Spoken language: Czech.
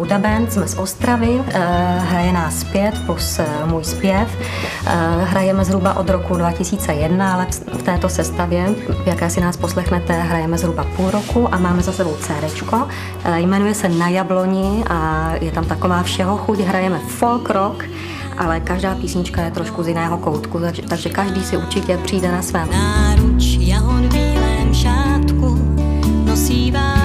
Buddha Band, jsme z Ostravy, hraje nás 5 plus můj zpěv. Hrajeme zhruba od roku 2001, ale v této sestavě, v jaké si nás poslechnete, hrajeme zhruba půl roku a máme za sebou CDčko. Jmenuje se Na jabloni a je tam taková všeho chuť, hrajeme folk rock, ale každá písnička je trošku z jiného koutku, takže každý si určitě přijde na svém. Náruč jahod v bílém šátku nosí vás